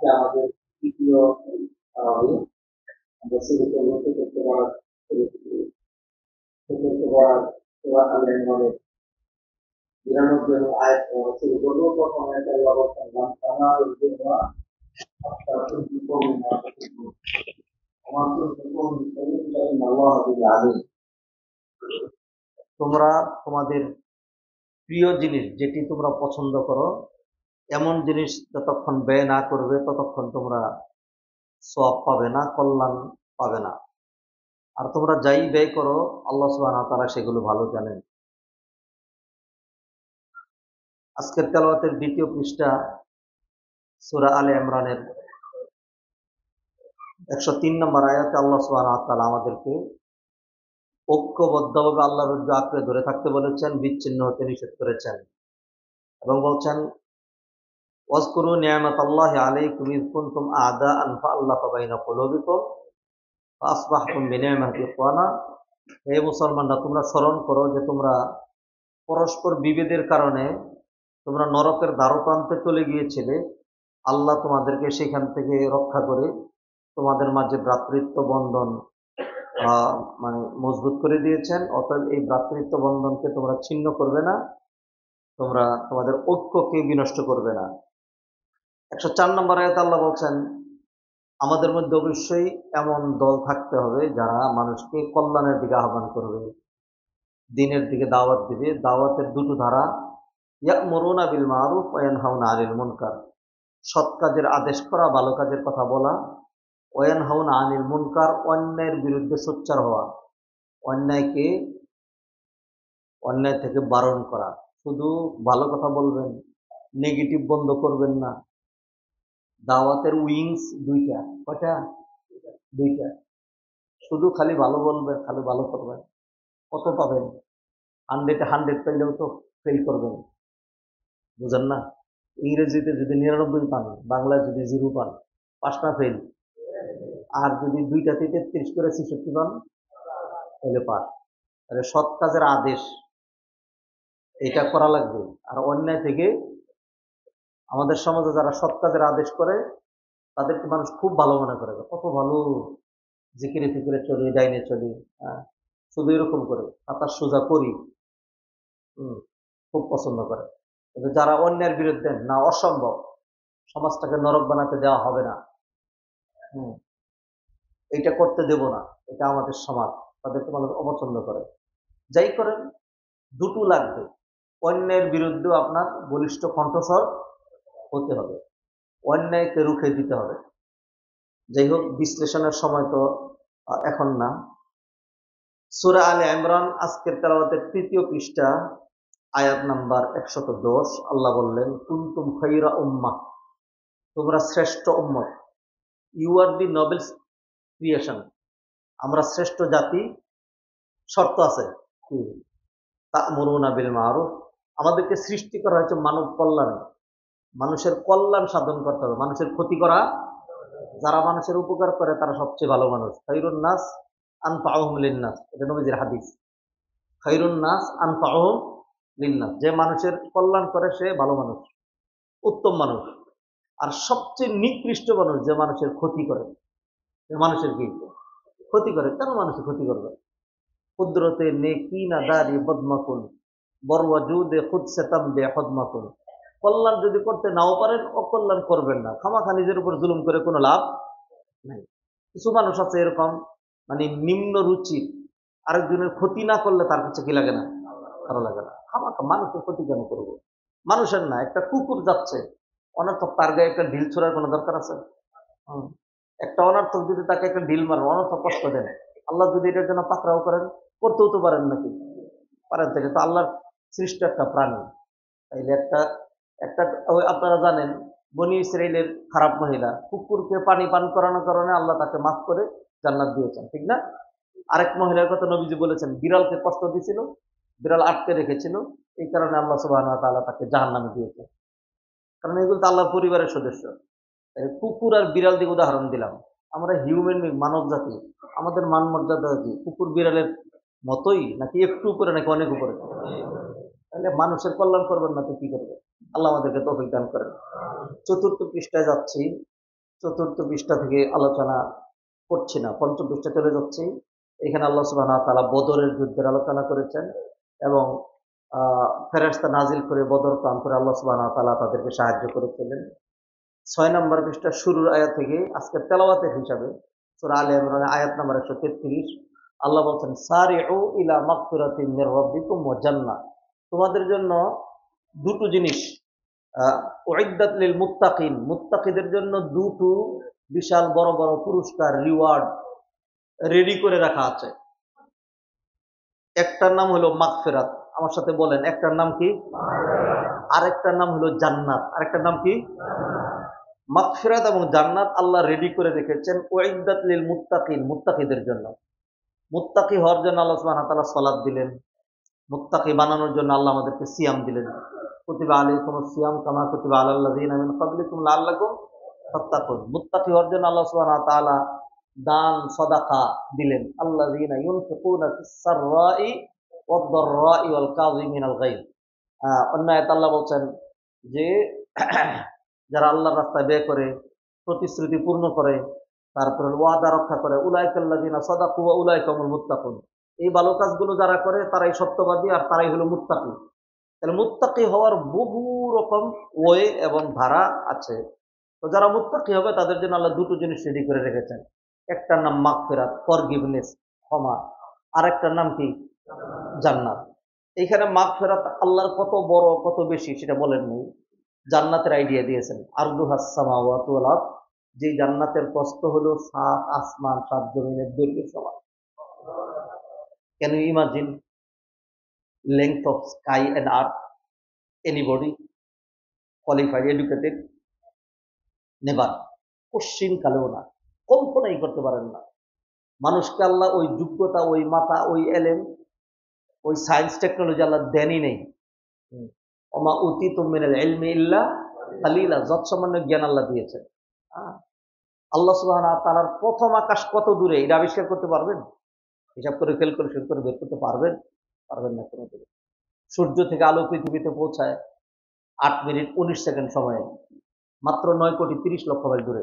আমাদের তৃতীয় তারাবি আমরা শুরু করবো চতুর্থ বার সূরা আল ইমরানের 92 নম্বর আয়াত থেকে শুরু করবো। প্রথম আয়াতে আল্লাহ বলেন মান তানালুল বিররা হাত্তা তুনফিকু মিম্মা তুহিব্বুন ওয়া মা তুনফিকু মিন শাইইন ফাইন্নাল্লাহা বিহি আলিম। তোমরা তোমাদের প্রিয় জিনিস যেটি তোমরা পছন্দ করো এমন জিনিস যতক্ষণ ব্যয় না করবে ততক্ষণ তোমরা সওয়াব পাবে না, কল্যাণ পাবে না। আর তোমরা যাই ব্যয় করো আল্লাহ সুবহানাহু ওয়া তাআলা সেগুলো ভালো জানেন। আজকের তেলাওয়াতের দ্বিতীয় পৃষ্ঠা সূরা আলে ইমরানের 103 নম্বর আয়াতে আল্লাহ সুবহানাহু ওয়া তাআলা আমাদেরকে ঐক্যবদ্ধভাবে আল্লাহর রজ্জু আঁকড়ে ধরে থাকতে বলেছেন, বিচ্ছিন্ন হতে নিষেধ করেছেন এবং বলছেন ওয়াজকুরু নি'মাতাল্লাহি আলাইকুম ইয কুনতুম আ'দাআন ফাআল্লাফা বাইনা কুলুবিকুম ফাআসবাহতুম বিনি'মাতিহি ইখওয়ানা। হে মুসলমানরা, তোমরা স্মরণ করো যে তোমরা পরস্পর বিভেদের কারণে তোমরা নরকের দ্বারপ্রান্তে চলে গিয়েছিলে। আল্লাহ তোমাদেরকে সেখান থেকে রক্ষা করে তোমাদের মাঝে ভ্রাতৃত্ব বন্ধন মানে মজবুত করে দিয়েছেন। অতএব এই ভ্রাতৃত্ব বন্ধনকে তোমরা ছিন্ন করবে না, তোমরা তোমাদের ঐক্যকে বিনষ্ট করবে না। 104 নম্বর আয়াতে আল্লাহ বলছেন আমাদের মধ্যে অবশ্যই এমন দল থাকতে হবে যারা মানুষকে কল্যাণের দিকে আহ্বান করবে, দ্বীনের দিকে দাওয়াত দিবে। দাওয়াতের দুটো ধারা, ইয়া'মুরুনা বিল মারুফ ওয়া ইয়ানহাউনা আনিল মুনকার, সৎ কাজের আদেশ করা, ভালো কাজের কথা বলা, ওয়া ইয়ানহাউনা আনিল মুনকার, অন্যায়ের বিরুদ্ধে সোচ্চার হওয়া, অন্যায় থেকে বারণ করা। শুধু ভালো কথা বলবেন, নেগেটিভ বন্ধ করবেন না। দাওয়াতের উইংস দুইটা। কয়টা? দুইটা। শুধু খালি ভালো বলবেন, খালি ভালো করবেন, কত পাবেন? 100-এ 100 পেলেও তো ফেল করবেন, বুঝেন না? ইংরেজিতে যদি 99 পান, বাংলায় যদি 0 পান, 5টা ফেল। আর যদি 2টাতে 33 করে 66 পান তাহলে পাস। তাহলে সৎ কাজের আদেশ এটা করা লাগবে। আর অন্যায় থেকে, আমাদের সমাজে যারা সৎ কাজের আদেশ করে তাদেরকে মানুষ খুব ভালো মনে করে, কত ভালো, জিকিরে ফিকিরে চলি, ডাইনে চলি, শুধু এরকম করে হাতার সোজা করি, খুব পছন্দ করে। কিন্তু যারা অন্যের বিরুদ্ধে, না, অসম্ভব, সমাজটাকে নরক বানাতে দেওয়া হবে না, এইটা করতে দেব না, এটা আমাদের সমাজ, তাদেরকে মানুষ অপছন্দ করে। যাই করেন, দুটো লাগবে, অন্যের বিরুদ্ধেও আপনার বলিষ্ঠ কণ্ঠস্বর হতে হবে, অন্যায়কে রুখে দিতে হবে। যাই হোক, বিশ্লেষণের সময় তো এখন না। সূরা আলে ইমরান আজকের তেলাওয়াতের তৃতীয় পৃষ্ঠা আয়াত নাম্বার 110। আল্লাহ বললেন কুনতুম খায়রা উম্মাহ, তোমরা শ্রেষ্ঠ উম্মত। You are the noble creation, আমরা শ্রেষ্ঠ জাতি। শর্ত আছে, তা'মুরুনা বিল মারুফ, আমাদেরকে সৃষ্টি করা হয়েছে মানব কল্যাণে, মানুষের কল্যাণ সাধন করতে হবে, মানুষের ক্ষতি করা। যারা মানুষের উপকার করে তারা সবচেয়ে ভালো মানুষ। খায়রুন নাস আনফাউহুম লিন্নাস, এটা নবীজির হাদিস। খায়রুন নাস আনফাউহুম লিন্নাস, যে মানুষের কল্যাণ করে সে ভালো মানুষ, উত্তম মানুষ। আর সবচেয়ে নিকৃষ্ট মানুষ যে মানুষের ক্ষতি করে। মানুষের কি ক্ষতি করে? কেন মানুষের ক্ষতি করবে? কুদরতে নেকি না দারি বদমাকুন বরওয়াজুদে খুদ সেতাম বে হদমাকুন, কল্যাণ যদি করতে নাও পারেন অকল্যাণ করবেন না, খামাখা নিজের উপর জুলুম করে কোনো লাভ নাই। কিছু মানুষ আছে এরকম, মানে নিম্ন রুচি, আরেকজনের ক্ষতি না করলে তার কাছে কি লাগে না, ভালো লাগে না। খামাখা মানুষের ক্ষতি কেন করবো? মানুষের না, একটা কুকুর যাচ্ছে অনর্থক, তার গায়ে একটা ঢিল ছোড়ার কোনো দরকার আছে? একটা অনর্থক যদি তাকে একটা ঢিল মারেন, অনর্থক কষ্ট দেন, আল্লাহ যদি এটার জন্য পাকড়াও করেন, করতেও তো পারেন নাকি? পারেন, থেকে তো আল্লাহর সৃষ্ট একটা প্রাণী। তাইলে একটা একটা ওই আপনারা জানেন, বনি ইসরাইলের খারাপ মহিলা কুকুরকে পানি পান করানোর কারণে আল্লাহ তাকে মাফ করে জান্নাত দিয়েছেন, ঠিক না? আরেক মহিলার কথা নবীজি বলেছেন, বিড়ালকে কষ্ট দিয়েছিল, বিড়াল আটকে রেখেছিল, এই কারণে আল্লাহ সুবহানাহু ওয়া তাআলা তাকে জাহান্নামে দিয়েছেন। কারণ এগুলো তো আল্লাহর পরিবারের সদস্য। কুকুর আর বিড়াল দিয়ে উদাহরণ দিলাম। আমরা হিউম্যান বিং, মানব জাতি, আমাদের মান মর্যাদা কি কুকুর বিড়ালের মতোই, নাকি একটু উপরে, নাকি অনেক উপরে? তাহলে মানুষের কল্যাণ করবেন না তো কি করবে? আল্লাহ আমাদেরকে তৌফিক দান করেন। চতুর্থ পৃষ্ঠায় যাচ্ছি। চতুর্থ পৃষ্ঠা থেকে আলোচনা করছি না, পঞ্চম পৃষ্ঠা চলে যাচ্ছি। এখানে আল্লাহ সুবহানাহু ওয়া তাআলা বদরের যুদ্ধের আলোচনা করেছেন এবং ফেরেশতা নাজিল করে বদর পান করে আল্লাহ সুবহানাহু ওয়া তাআলা তাদেরকে সাহায্য করেছিলেন। 6 নম্বর পৃষ্ঠা শুরুর আয়াত থেকে আজকের তেলাওয়াতের হিসাবে সূরা আলে ইমরানের আয়াত নম্বর 133 আল্লাহ বলছেন, সারিউ ইলা মাগফিরাতিন মির রাব্বিকুম ওয়া জান্নাহ। তোমাদের জন্য দুটো জিনিস উইদ্দাত লিল মুত্তাকিন, মুত্তাকিদের জন্য দুটো বিশাল বড় বড় পুরস্কার, রিওয়ার্ড রেডি করে রাখা আছে। একটার নাম হলো মাগফিরাত, আমার সাথে বলেন, একটার নাম কি? আরেকটার নাম হলো জান্নাত। আরেকটার নাম কি? মাগফিরাত এবং জান্নাত আল্লাহ রেডি করে রেখেছেন উইদ্দাত লিল মুত্তাকিন, মুত্তাকিদের জন্য। মুত্তাকি হওয়ার জন্য আল্লাহ সুবহানাহু ওয়া তাআলা সালাত দিলেন, মুত্তাকি বানানোর জন্য আল্লাহ আমাদেরকে সিয়াম দিলেন। কুতিবা আলাইকুমুস সিয়াম কামা কুতিবা আলাল লাযিনা মিন ক্বাবলিকুম লাআল্লাকুম তাত্তাকুন। মুত্তাকি হওয়ার জন্য আল্লাহ সুবহানাহু ওয়া তাআলা দান সাদাকা দিলেন। আল্লাযিনা ইউনফিকুনা ফিস সাররাই ওয়াদ দাররাই ওয়াল কাযিমিনাল গায়জ। অন্য আয়াতে আল্লাহ বলছেন যে যারা আল্লাহর রাস্তায় ব্যয় করে, প্রতিশ্রুতি পূর্ণ করে, তারপরে ওয়াদা রক্ষা করে, উলাইকাল্লাযিনা সাদাকু ওয়া উলাইকা হুমুল মুত্তাকুন। এই ভালো কাজগুলো যারা করে তারাই সত্যবাদী আর তারাই হলো মুত্তাকি। তাহলে মুত্তাকি হওয়ার বহু রকম ওয়ে এবং ধারা আছে। তো যারা মুত্তাকি হবে তাদের জন্য আল্লাহ দুটো জিনিস রেডি করে রেখেছেন। একটার নাম মাগফিরাত, ফরগিভনেস, ক্ষমা। আরেকটার নাম কি? জান্নাত। এইখানে মাগফিরাত আল্লাহর কত বড় কত বেশি সেটা বলেননি, জান্নাতের আইডিয়া দিয়েছেন। আরদুহাস সামাওয়াতু ওয়াল আরদ, যে জান্নাতের প্রস্থ হলো 7 আসমান 7 জমিনের দৈর্ঘ্য সমান। Can you imagine length of sky and earth? Anybody qualified, educated? Never. Question কালেও না, কল্পনাই করতে পারেন না। মানুষকে আল্লাহ ওই যোগ্যতা, ওই মাথা, ওই এলেম, ওই সায়েন্স টেকনোলজি আল্লাহ দেনই নেই। ওমা উতিতুম মিনাল ইলমি ইল্লা কালিলা, যৎসামান্য জ্ঞান আল্লাহ দিয়েছেন। আল্লাহ সুবহানাহু ওয়া তাআলার প্রথম আকাশ কত দূরে এটা আবিষ্কার করতে পারবেন? হিসাব করে ক্যালকুলেশন করে বের করতে পারবেন? পারবেন না কোনো দিন। সূর্য থেকে আলো পৃথিবীতে পৌঁছায় 8 মিনিট 19 সেকেন্ড সময়ে, মাত্র 9,30,00,000 মাইল দূরে।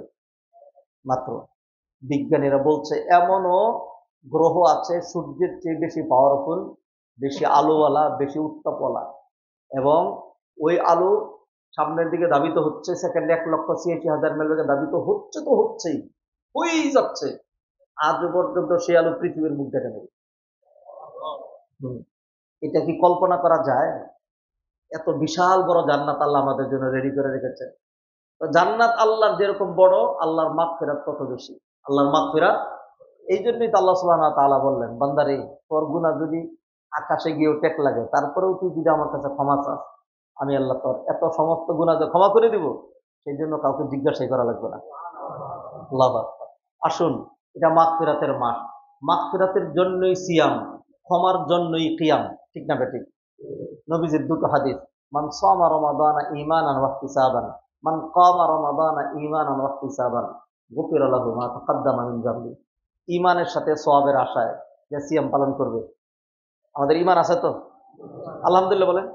মাত্র। বিজ্ঞানীরা বলছে এমনও গ্রহ আছে সূর্যের চেয়ে বেশি পাওয়ারফুল, বেশি আলোওয়ালা, বেশি উত্তাপওয়ালা, এবং ওই আলো সামনের দিকে ধাবিত হচ্ছে সেকেন্ডে 1,86,000 মাইল বেগে ধাবিত হচ্ছে, তো হচ্ছেই, হয়েই যাচ্ছে। আজ পর্যন্ত সে আলো পৃথিবীর মুখ দেখে নেই। এটা কি কল্পনা করা যায়? এত বিশাল বড় জান্নাত আল্লাহ আমাদের জন্য রেডি করে রেখেছে। তো জান্নাত আল্লাহর যেরকম বড়, আল্লাহর মাগফিরাত তত বেশি। আল্লাহর মাগফিরাত, এই জন্যই তো আল্লাহ সুবহানাহু ওয়া তাআলা বললেন, বান্দারে তোর গুনাহ যদি আকাশে গিয়েও টেক লাগে, তারপরেও তুই যদি আমার কাছে ক্ষমা চাস, আমি আল্লাহ তোর এত সমস্ত গুনাহ ক্ষমা করে দিব, সেই জন্য কাউকে জিজ্ঞাসাই করা লাগবে না। আল্লাহু আকবার। আসুন, এটা মাগফিরাতের মাস। মাগফিরাতের জন্যই সিয়াম, ক্ষমার জন্যই কিয়াম। ঠিক না বেঠিক? নবীজির দুটো হাদিস, মান সামা রমাদানা ঈমানান ওয়া ইহতিসাবান, মান কামা রমাদানা ঈমানান ওয়া ইহতিসাবান গুফিরা লাহু মা তাকাদ্দামা মিন যামবি। ঈমানের সাথে সওয়াবের আশায় যে সিয়াম পালন করবে। আমাদের ঈমান আছে তো? আলহামদুলিল্লাহ বলেন।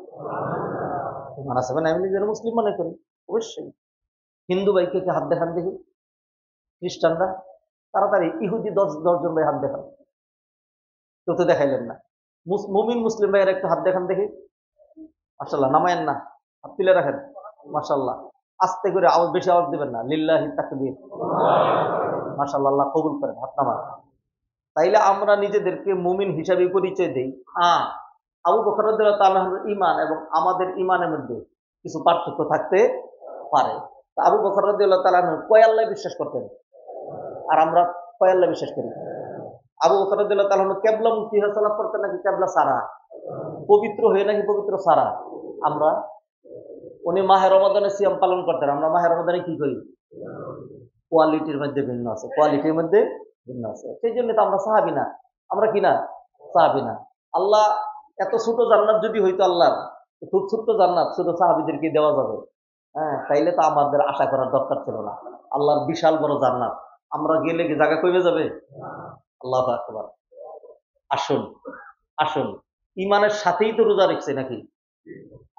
ঈমান আছে মানে আমি নিজের মুসলিম মনে করি, অবশ্যই। হিন্দু ভাইকে কে হাত দেখান দেখি? খ্রিস্টানরা তাড়াতাড়ি, ইহুদি 10 জন ভাই হাত দেখান, কেউ তো দেখাইলেন না। মুমিন মুসলিম ভাইয়ের একটু হাত দেখান দেখি। মাশাআল্লাহ, নামায়েন না, হাত তুলে রাখেন। মাশাআল্লাহ, আস্তে করে আওয়াজ, বেশি আওয়াজ দিবেন না। লিল্লাহি তাকবীর। মাশাআল্লাহ, আল্লাহ কবুল করেন, হাত নামান। তাইলে আমরা নিজেদেরকে মুমিন হিসাবে পরিচয় দেই। আবু বকর রাদিয়াল্লাহু তাআলার ঈমান এবং আমাদের ঈমানের মধ্যে কিছু পার্থক্য থাকতে পারে। আবু বকর রাদিয়াল্লাহু তাআলা কয় আল্লাহ বিশ্বাস করতেন, আর আমরা কয় আল্লাহ বিশ্বাস করি? আবু বকর রাদিয়াল্লাহু তাআলা কিবলা মুখী হয়ে সালাত করতেন নাকি কিবলা সারা? পবিত্র হয়ে নাকি পবিত্র সারা? আমরা, উনি মাহে রমাদানে সিয়াম পালন করতেন, আমরা মাহে রমাদানে কি করি? কোয়ালিটির মধ্যে ভিন্ন আছে, কোয়ালিটির মধ্যে ভিন্ন আছে। সেই জন্য তো আমরা সাহাবী না। আমরা কি না? সাহাবী না। আল্লাহ এত ছোট জান্নাত যদি হইতো, আল্লাহর খুব ছোট্ট জান্নাত শুধু সাহাবীদেরকে দেওয়া যাবে, তাইলে তো আমাদের আশা করার দরকার ছিল না। আল্লাহর বিশাল বড় জান্নাত, আমরা গেলে কি জায়গা কমে যাবে? আল্লাহু আকবার। আসুন, আসুন, ঈমানের সাথেই তো রোজা রেখেছে নাকি?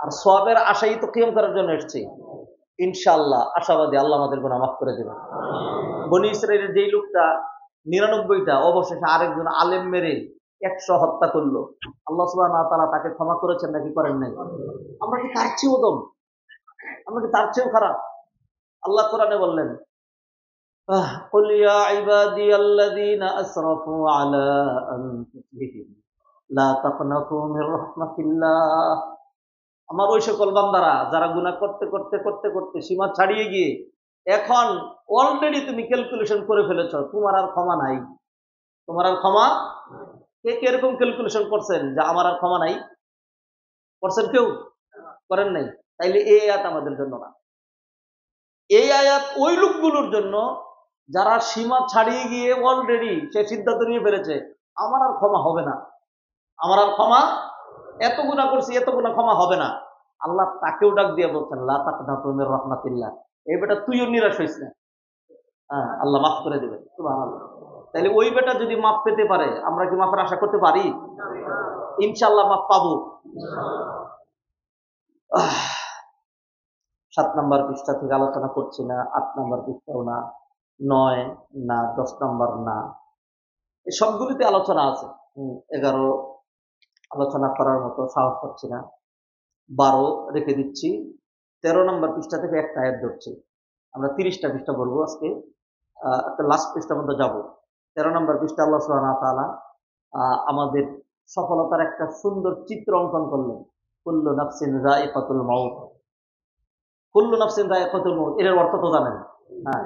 আর সওয়াবের আশাই তো কিয়াম করার জন্য এসেছি। ইনশাআল্লাহ আশাবাদী আল্লাহ আমাদের গুনাহ মাফ করে দেবেন। বনি ইসরাইলের যেই লোকটা 99টা অবশেষে আরেকজন আলেম মেরে 100 হত্যা করলো, আল্লাহ সুবহানাহু ওয়া তাআলা তাকে ক্ষমা করেছেন নাকি করেন নাই? আমরা কি তার চেয়েও উত্তম? আমরা কি তার চেয়েও খারাপ? আল্লাহ কোরআনে বললেন, قل يا عبادي الذين أسرفوا على أنفسهم لا تقنطوا من رحمة الله। আমার ওই সকল বান্দারা যারা গুনাহ করতে করতে করতে করতে সীমা ছাড়িয়ে গিয়ে এখন অলরেডি তুমি ক্যালকুলেশন করে ফেলেছো, তোমার আর ক্ষমা নাই, তোমার আর ক্ষমা। কে কে এরকম ক্যালকুলেশন করছেন যে আমার আর ক্ষমা নাই? করছেন কেউ? করেন নাই? তাইলে এই আয়াত আমাদের জন্য না। এই আয়াত ওই লোকগুলোর জন্য যারা সীমা ছাড়িয়ে গিয়ে অলরেডি সে সিদ্ধান্ত নিয়ে ফেলেছে আমার আর ক্ষমা হবে না, আমার আর ক্ষমা, এত গুনাহ করছি, এত গুনাহ ক্ষমা হবে না। আল্লাহ তাকেও ডাক দিয়ে বলছেন লা তাকনাতু মির রাহমাতিল্লাহ, এই বেটা তুইও নিরাশ হইস না, হ্যাঁ আল্লাহ মাফ করে দেবেন। সুবহানাল্লাহ। তাইলে ওই বেটা যদি মাফ পেতে পারে, আমরা কি মাফের আশা করতে পারি? ইনশাআল্লাহ মাফ পাবো। 7 নম্বর পৃষ্ঠা থেকে আলোচনা করছি না, 8 নম্বর পৃষ্ঠাও না, 9 না, 10 নম্বর না, এই সবগুলিতে আলোচনা আছে। 11 আলোচনা করার মতো সাহস পাচ্ছি না, 12 রেখে দিচ্ছি। 13 নম্বর পৃষ্ঠা থেকে একটা আয়াত ধরছি। আমরা 30টা পৃষ্ঠা বলবো আজকে, একটা লাস্ট পৃষ্ঠার মধ্যে যাব। 13 নম্বর পৃষ্ঠা আল্লাহ সুবহানাহু ওয়া তাআলা আমাদের সফলতার একটা সুন্দর চিত্র অঙ্কন করলেন। কুল্লু নাফসিন যায়িকাতুল মাউত, কুল্লু নাফসিন যায়িকাতুল মাউত এর অর্থ তো জানেন। হ্যাঁ,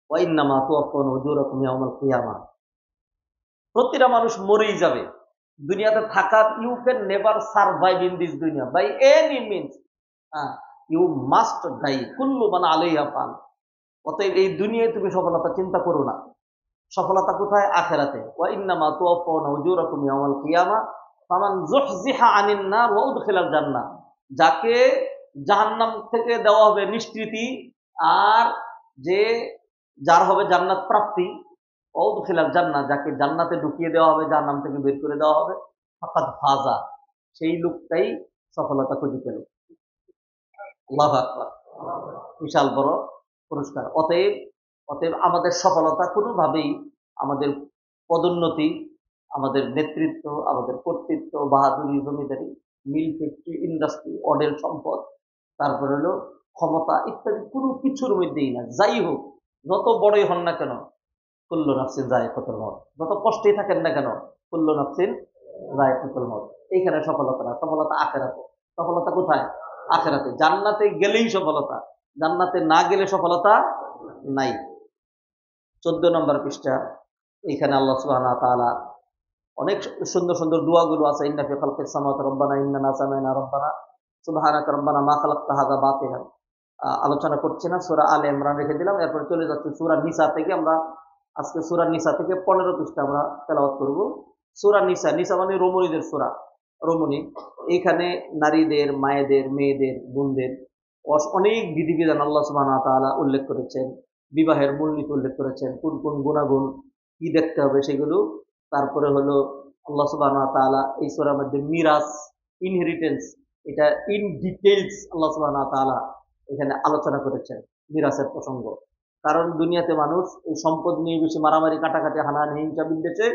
ওয়া ইন্নামা তুওয়াফাউনা উজুরাকুম ইয়াওমাল কিয়ামাহ, প্রতিটা মানুষ মরেই যাবে। দুনিয়াতে থাকার, you can never survive in this দুনিয়া by any means, you must die, কুল্লু মান আলাইহা ফান। অতএব এই দুনিয়ায় তুমি সফলতা চিন্তা করো না, সফলতা কোথায়? আখেরাতে। ওয়া ইন্নামা তুওয়াফাউনা উজুরাকুম ইয়াওমাল কিয়ামাহ ফামান যুহজিহা আনিন নার ওয়া উদখিলাল জান্নাহ, যাকে জাহান্নাম থেকে দেওয়া হবে নিষ্কৃতি, আর যে যার হবে জান্নাত প্রাপ্তি, ওয়া উদখিলাল জান্নাহ, যাকে জান্নাতে ঢুকিয়ে দেওয়া হবে, জাহান্নাম থেকে বের করে দেওয়া হবে, ফাকাদ ফাজা, সেই লোকটাই সফলতা খুঁজে পেল। আল্লাহু আকবার, বিশাল বড় পুরস্কার। অতএব অতএব আমাদের সফলতা কোনোভাবেই আমাদের পদোন্নতি, আমাদের নেতৃত্ব, আমাদের কর্তৃত্ব, বাহাদুরি, জমিদারি, মিল ফ্যাক্টরি, ইন্ডাস্ট্রি, অডেল সম্পদ, তারপরে হলো ক্ষমতা ইত্যাদি কোনো কিছুর মধ্যেই না। যাই হোক, যত বড়ই হন না কেন, কুল্লু নাফসিন যায়িকাতুল মাউত, যত কষ্টেই থাকেন না কেন, কুল্লু নাফসিন যায়িকাতুল মাউত। এইখানে সফলতা না, সফলতা আখেরাতে। সফলতা কোথায়? আখেরাতে। জান্নাতে গেলেই সফলতা, জান্নাতে না গেলে সফলতা নাই। 14 নম্বর পৃষ্ঠা, এখানে আল্লাহ সুবহানাহু ওয়া তাআলা অনেক সুন্দর সুন্দর দোয়াগুলো আছে। ইন্না ফি খালকিস সামাওয়াতি রব্বানা ইন্নানা সামি'না রব্বানা সুবহানাকা রব্বানা মা খালাকতা হাযা বাতিলান। আলোচনা করছি না, সূরা আলে ইমরান রেখে দিলাম, এরপর চলে যাচ্ছি সূরা নিসা থেকে। আমরা আজকে সূরা নিসা থেকে 15 পৃষ্ঠা আমরা তেলাওয়াত করব। সূরা নিসা, নিসা মানে রমণীদের সূরা, রমণী। এইখানে নারীদের, মায়েদের, মেয়েদের, বোনদের অনেক বিধিবিধান আল্লাহ সুবহানাহু ওয়া তাআলা উল্লেখ করেছেন। বিবাহের মূলনীতি উল্লেখ করেছেন, কোন কোন গুণাগুণ কি দেখতে হবে সেগুলো। তারপরে হলো আল্লাহ সুবহানাহু ওয়া তাআলা এই সূরার মধ্যে মিরাস, ইনহেরিটেন্স, এটা ইন ডিটেইলস আল্লাহ সুবহানাহু ওয়া তাআলা এখানে আলোচনা করেছেন, মিরাসের প্রসঙ্গ। কারণ দুনিয়াতে মানুষ এই সম্পদ নিয়ে বেশি মারামারি, কাটাকাটি, হানাহানি, হিংসা বিদ্বেষে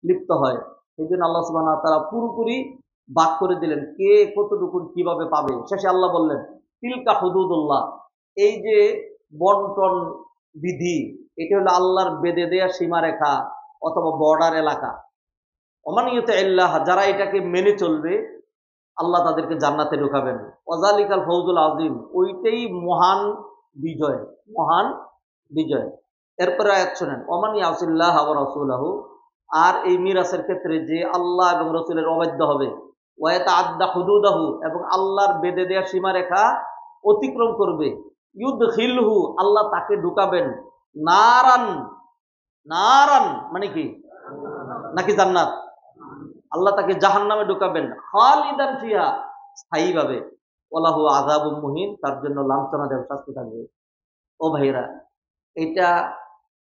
লিপ্ত হয়। সেই জন্য আল্লাহ সুবহানাহু ওয়া তাআলা পুরোপুরি বাদ করে দিলেন কে কতটুকু কিভাবে পাবে। শেষে আল্লাহ বললেন তিলকা হুদুদুল্লাহ, এই যে বন্টন বিধি, এটা হলো আল্লাহর বেঁধে দেয়া সীমারেখা অথবা বর্ডার এলাকা। ওমান ইউতিল্লাহ, যারা এটাকে মেনে চলবে আল্লাহ তাদেরকে জান্নাতে ঢোকাবেন। ওয়াজালিকাল ফৌজুল আযীম, ওইটাই মহান বিজয়, মহান বিজয়। এরপরে আয়াত শুনেন, ওমান ইয়াসিল্লাহ ওয়া রাসূলাহু, আর এই মিরাসের ক্ষেত্রে যে আল্লাহ এবং রাসূলের অবাধ্য হবে, ওয়া ইয়াতাআদ্দা হুদুদাহু, এবং আল্লাহর বেঁধে দেয়া সীমারেখা অতিক্রম করবে, ইউদখিলহু, আল্লাহ তাকে ঢুকাবেন, নারান, নারান মানে কি? নাকি জান্নাত? আল্লাহ তাকে জাহান্নামে ঢুকাবেন, খালিদান ফিহা, স্থায়ীভাবে, ওয়ালাহু আযাবুম মুহিন, তার জন্য লাঞ্ছনাদায়ক শাস্তি থাকবে। ও ভাইরা, এটা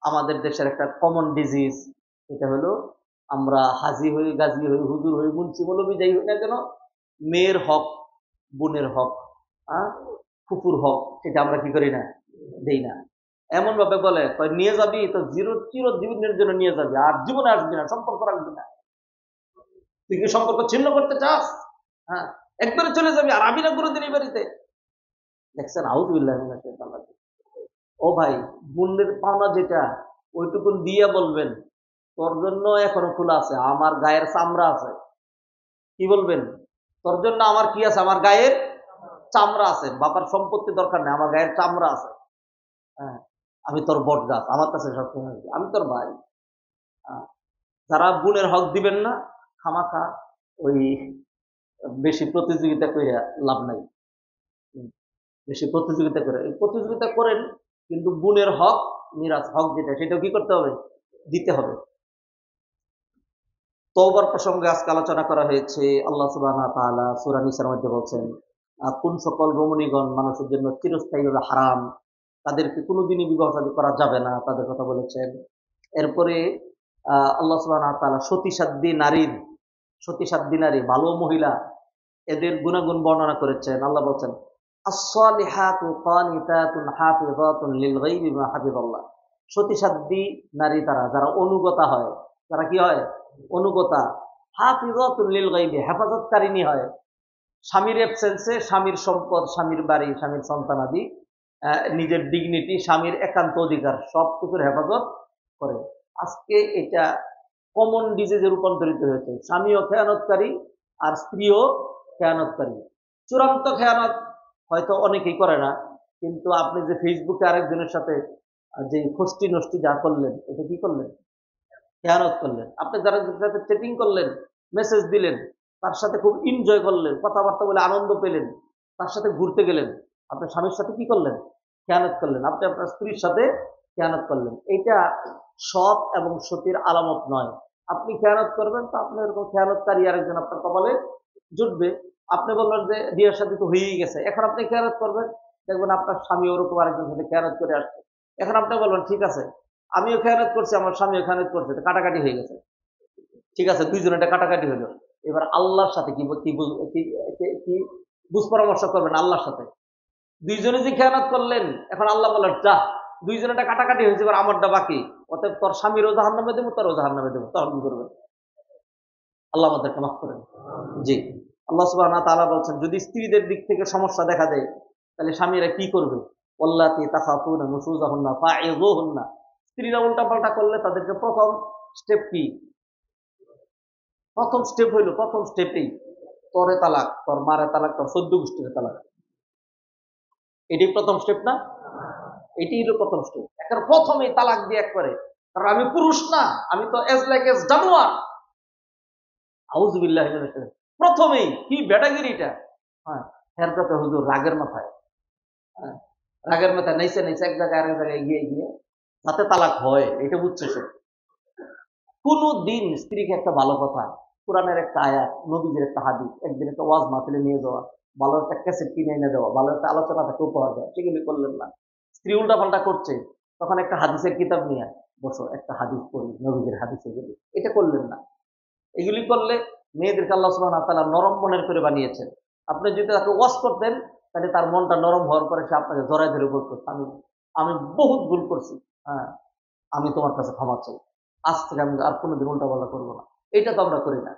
আমাদের দেশের একটা কমন ডিজিজ। এটা হলো আমরা হাজি হই, গাজী হই, হুজুর হই, মুন্সি মৌলবি যাই হই না কেন, মেয়ের হক, বোনের হক, ফুপুর হক, সেটা আমরা কি করি না, দেই না। এমন ভাবে বলে, নিয়ে যাবি তো চিরজীবনের জন্য নিয়ে যাবি, আর জীবনে আসবি না, সম্পর্ক রাখবি না। তুই কি সম্পর্ক ছিন্ন করতে চাস? হ্যাঁ, একবারে চলে যাবি, আর আমি না কোনোদিন এই বাড়িতে। দেখছেন, আউযুবিল্লাহি মিনাশ শাইতানির রাজিম। ও ভাই, বোনের পাওনা যেটা, ওইটুকুন দিয়ে বলবেন, তোর জন্য এখনো খোলা আছে, আমার গায়ের চামড়া আছে। কি বলবেন? তোর জন্য আমার কি আছে? আমার গায়ের চামড়া আছে। বাবার সম্পত্তি দরকার নেই, আমার গায়ের চামড়া আছে। হ্যাঁ, আমি তোর বট গাছ, আমার কাছে সবসময় আমি তোর ভাই। যারা বোনের হক দিবেন না, খামাখা ওই বেশি প্রতিযোগিতা করে লাভ নাই। হুম, বেশি প্রতিযোগিতা করে, এই প্রতিযোগিতা করেন, কিন্তু বোনের হক, মিরাজ হক যেটা, সেটাও কি করতে হবে? দিতে হবে। তওবার প্রসঙ্গে আজকে আলোচনা করা হয়েছে। আল্লাহ সুবহানাহু ওয়া তাআলা সূরা নিসার মধ্যে বলছেন, কোন সকল রমণীগণ মানুষের জন্য চিরস্থায়ীভাবে হারাম, তাদেরকে কোনোদিনই বিবাহ শাদী করা যাবে না, তাদের কথা বলেছেন। এরপরে আল্লাহ সুবহানাহু ওয়া তাআলা সতী সাধ্যী নারী, ভালো মহিলা, এদের গুণাগুণ বর্ণনা করেছেন। আল্লাহ বলছেন, আস-সালিহাতু কানিতাতুন হাফিযাতুন লিল গায়বি বিমা হাফিজাল্লাহ। সতী সাধ্যী নারী তারা, যারা অনুগতা হয়। যারা কি হয়? অনুগতা। হাফিযাতুন লিল গায়বি, হেফাজতকারিনী হয়। স্বামীর অ্যাবসেন্সে স্বামীর সম্পদ, স্বামীর বাড়ি, স্বামীর সন্তানাদি, নিজের ডিগনিটি, স্বামীর একান্ত অধিকার, সব কিছুর হেফাজত করে। আজকে এটা কমন ডিজিজে রূপান্তরিত হয়েছে। স্বামীও খেয়ানতকারী, আর স্ত্রীও খেয়ানতকারী। চূড়ান্ত খেয়ানত হয়তো অনেকেই করে না, কিন্তু আপনি যে ফেসবুকে আরেকজনের সাথে যে ফষ্টি নষ্টি যা করলেন, এটা কি করলেন? খেয়ানত করলেন। আপনি যারা সাথে চ্যাটিং করলেন, মেসেজ দিলেন, তার সাথে খুব এনজয় করলেন, কথাবার্তা বলে আনন্দ পেলেন, তার সাথে ঘুরতে গেলেন, আপনার স্বামীর সাথে কি করলেন? খেয়ানত করলেন। আপনি আপনার স্ত্রীর সাথে খেয়ানত করলেন। এটা সৎ এবং সতীর আলামত নয়। আপনি খেয়ানত করবেন, তো আপনার এরকম খেয়ানতকারী আরেকজন আপনার কপালে জুটবে। আপনি বললেন যে বিয়ের সাথে তো হয়েই গেছে, এখন আপনি খেয়ানত করবেন, দেখবেন আপনার স্বামী ওরকম আরেকজনের সাথে খেয়ানত করে আসছে। এখন আপনি বলবেন, ঠিক আছে, আমিও খেয়ানত করছি, আমার স্বামীও খেয়ানত করছে, তো কাটাকাটি হয়ে গেছে। ঠিক আছে, দুইজনে এটা কাটাকাটি হলো। এবার আল্লাহর সাথে কি কি কি বুঝ পরামর্শ করবেন আল্লাহর সাথে? দুইজনে যে খেয়ানত করলেন, এখন আল্লাহ বলেন, যা, দুইজনে এটা কাটাকাটি হয়েছে, এবার আমারটা বাকি, অতএব তোর স্বামীরও জাহান্নামে দেবো, তোরও জাহান্নামে দেবো, তখন কি করবেন? আল্লাহ আমাদেরকে মাফ করেন। জি, আল্লাহ সুবহানাহু ওয়া তাআলা বলছেন, যদি স্ত্রীদের দিক থেকে সমস্যা দেখা দেয়, তাহলে স্বামীরা কি করবে? ওয়াল্লাতী তাখাফুনা নুশুযাহুন্না ফা'iযুহুন্না। স্ত্রীরা উল্টাপাল্টা করলে তাদেরকে প্রথম স্টেপ কি? প্রথম স্টেপ হইল, প্রথম স্টেপেই তরে তালাক, তোর মারে তালাক, তোর 14 গোষ্ঠীর তালাক। এটাই প্রথম স্টেপ না? এটি হলো প্রথম স্টেপ। একেবারে প্রথমেই তালাক দিয়ে একবারে, কারণ আমি পুরুষ না, আমি তো এজ লাইক এজ জানোয়ার। আউযুবিল্লাহি মিনাশ শাইতানির। প্রথমেই কি বেটাগিরিটা! হ্যাঁ, এরপরে হুজুর রাগের মাথায়, হ্যাঁ, রাগের মাথায় নাইছে নাইছে এক জায়গায় আরেক জায়গায় গিয়ে গিয়ে যাতে তালাক হয়, এটা বুঝছে সে। কোন দিন স্ত্রীকে একটা ভালো কথা, কোরআনের একটা আয়াত, নবীদের একটা হাদিস, একদিন একটা ওয়াজ মাহফিলে নিয়ে যাওয়া, ভালো একটা ক্যাসেট কিনে এনে দেওয়া, ভালো একটা আলোচনা তাকে উপহার দেওয়া, সেগুলি করলেন না। স্ত্রী উল্টা পাল্টা করছে, তখন একটা হাদিসের কিতাব নিয়ে বসো, একটা হাদিস পড়ি, নবীদের হাদিস, এগুলি এটা করলেন না। এগুলি করলে মেয়েদেরকে আল্লাহ সুবহানাহু ওয়া তাআলা নরম মনের করে বানিয়েছেন। আপনি যদি তাকে ওয়াজ করতেন, তাহলে তার মনটা নরম হওয়ার পরে সে আপনাকে জড়ায় ধরে বলতো, আমি আমি বহুত ভুল করছি, হ্যাঁ, আমি তোমার কাছে ক্ষমা চাই, আজ থেকে আমি আর কোনোদিন উল্টাপাল্টা করবো না। এটা তো আমরা করি না।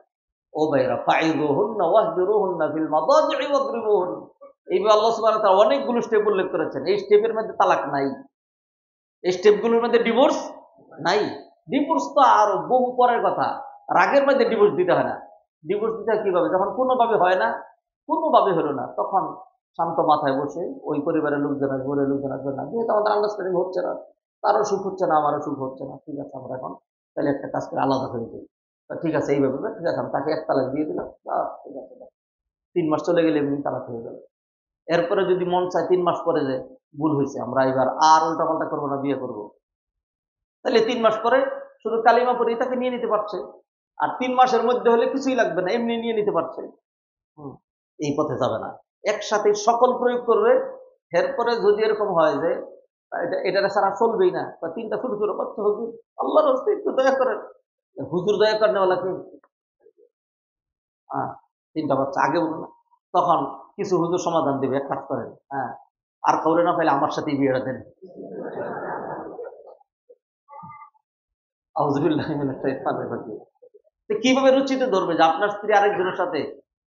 ও ভাইরা, ফাইযুহুন্না ওয়াহজুরুহুন্না ফিল মাদাজি'i ওয়াদরিবুহুন্না। এইভাবে আল্লাহ সুবহানাহু ওয়া তাআলা অনেকগুলো স্টেপ উল্লেখ করেছেন। এই স্টেপের মধ্যে তালাক নাই, এই স্টেপগুলোর মধ্যে ডিভোর্স নাই। ডিভোর্স তো আরো বহু পরের কথা। রাগের মধ্যে ডিভোর্স দিতে হয় না। ডিভোর্স দিতে হয় কিভাবে? যখন কোনোভাবে হয় না, কোনোভাবে হলো না, তখন শান্ত মাথায় বসে ওই পরিবারের লোকজন আসবে, ওই লোকজন আসবে না, যেহেতু আমাদের আন্ডারস্ট্যান্ডিং হচ্ছে না, তারও সুখ হচ্ছে না, আমারও সুখ হচ্ছে না, ঠিক আছে, আমরা এখন তাহলে একটা কাজ করে আলাদা হয়ে যাই। ঠিক আছে, এইভাবে ঠিক আছে, আমি তাকে এক তালাক দিয়ে দিলাম, ঠিক আছে, 3 মাস চলে গেলে এমনি তালাক হয়ে গেল। এরপরে যদি মন চায় 3 মাস পরে যে ভুল হয়েছে, আমরা এবার আর উল্টাপাল্টা করবো না, বিয়ে করবো, তাহলে 3 মাস পরে শুধু কালিমা পড়েই তাকে নিয়ে নিতে পারছে। আর 3 মাসের মধ্যে হলে কিছুই লাগবে না, এমনি নিয়ে নিতে পারছে। এই পথে যাবে না, একসাথে সকল প্রয়োগ করবে। এরপরে যদি এরকম হয় যে এটা ছাড়া চলবেই না, বা 3টা ছোট ছোট বাচ্চা, হুজুর আল্লাহর রাস্তে একটু দয়া করেন। হুজুর দয়া করেন কি? 3টা বাচ্চা আগে বলুন না, তখন কিছু হুজুর সমাধান দিবে, এক কাজ করেন, হ্যাঁ, আর কাউরে না পাইলে আমার সাথেই বিয়েটা দেন। আউযুবিল্লাহি মিনাশ শাইতানির রাজিম। তো কিভাবে রুচিতে ধরবে যে আপনার স্ত্রী আরেকজনের সাথে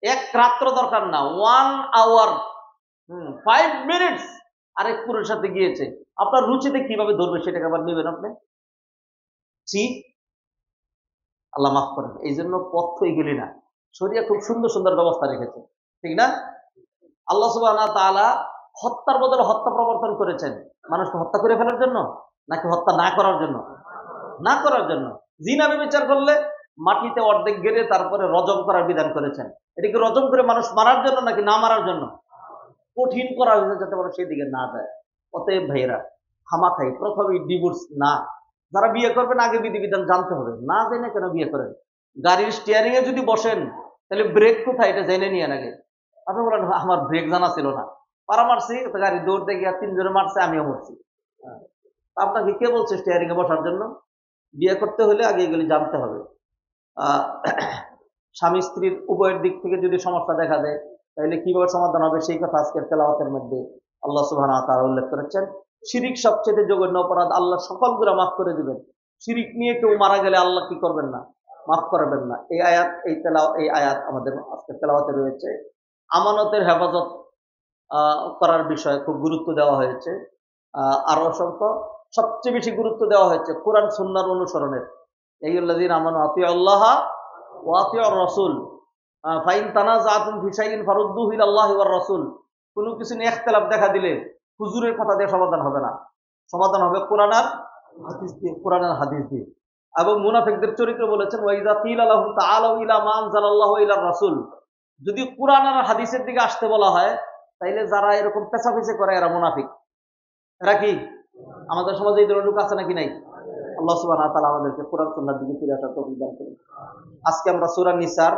এক রাত্র দরকার না, 1 আওয়ার 5 মিনিটস আরেক পুরুষের সাথে গিয়েছে, আপনার রুচিতে কিভাবে ধরবে সেটাকে আবার নেবেন আপনি? ছি, আল্লাহ মাফ করেন। এই জন্য পথ এগুলি না, শরিয়া খুব সুন্দর সুন্দর ব্যবস্থা রেখেছে, ঠিক না? আল্লাহ সুবহানাহু ওয়া তাআলা হত্যার বদলে হত্যা প্রবর্তন করেছেন মানুষকে হত্যা করে ফেলার জন্য, নাকি হত্যা না করার জন্য? না করার জন্য। জিনা ব্যভিচার করলে মাটিতে অর্ধেক গেড়ে তারপরে রজম করার বিধান করেছেন। এটা কি রজম করে মানুষ মারার জন্য নাকি না মারার জন্য? কঠিন করা হয়েছে যাতে মানুষ সেদিকে না যায়। অতএব ভাইয়েরা, খামাখাই প্রথমেই ডিভোর্স না। যারা বিয়ে করবেন আগে বিধিবিধান জানতে হবে, না জেনে কেন বিয়ে করেন? গাড়ির স্টিয়ারিং এ যদি বসেন তাহলে ব্রেক কোথায় এটা জেনে নিয়ে আগে। আপনি বলেন আমার ব্রেক জানা ছিল না, পারা মারছি, তো গাড়ি দৌড়তে গিয়ে 3 জনে মারছে, আমিও মরছি। হ্যাঁ। আপনাকে কে বলছে স্টিয়ারিং এ বসার জন্য? বিয়ে করতে হলে আগে এগুলি জানতে হবে। আহ স্বামী স্ত্রীর উভয়ের দিক থেকে যদি সমস্যা দেখা দেয় তাহলে কিভাবে সমাধান হবে সেই কথা আজকের তেলাওয়াতের মধ্যে আল্লাহ সুবহানাহু ওয়া তাআলা উল্লেখ করেছেন। শিরিক সবচেয়ে জঘন্য অপরাধ, আল্লাহ সকল গুনাহ মাফ করে দিবেন। শিরিক নিয়ে কেউ মারা গেলে আল্লাহ কি করবেন না? মাফ করবেন না। এই আয়াত আমাদের আজকের তেলাওয়াতে রয়েছে। আমানতের হেফাজত করার বিষয়ে খুব গুরুত্ব দেওয়া হয়েছে। আরো অসংখ্য সবচেয়ে বেশি গুরুত্ব দেওয়া হয়েছে কোরআন সুন্নাহর অনুসরণের। আইয়ুল্লাযীনা আমানু আতিউল্লাহ ওয়া আতিউর রাসূল ফাইন তানাযাতুম ফি শাইইন ফারুদ্দুহু ইলাল্লাহি ওয়ার রাসূল। কোনো কিছু নিয়ে ইখতিলাফ দেখা দিলে হুজুরের কথা দিয়ে সমাধান হবে না, সমাধান হবে কোরআন আর হাদিস দিয়ে, কোরআন আর হাদিস দিয়ে। এবং মুনাফিকদের চরিত্র বলেছেন ওয়াইযা কিলা লাহুম তাআলাউ ইলা মা আনজালাল্লাহু ইলার রাসূল, যদি কোরআন আর হাদিসের দিকে আসতে বলা হয় তাইলে যারা এরকম পেছাপেছি করে এরা মুনাফিক। এরা কি? আমাদের সমাজে এই ধরনের লোক আছে নাকি নাই? আল্লাহ সুবহানাহু ওয়া তাআলা আমাদেরকে কোরআন সুন্নাহর দিকে ফিরে আসার তৌফিক দান করুন। আজকে আমরা সূরা নিসার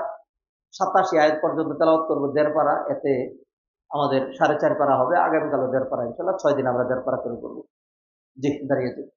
87 আয়াত পর্যন্ত তেলাওয়াত করব 1.5 পারা। এতে আমাদের 4.5 পারা হবে। আগামীকালও 1.5 পারা, ইনশাআল্লাহ 6 দিন আমরা 1.5 পারা করে করব। জি, দাঁড়িয়ে যান।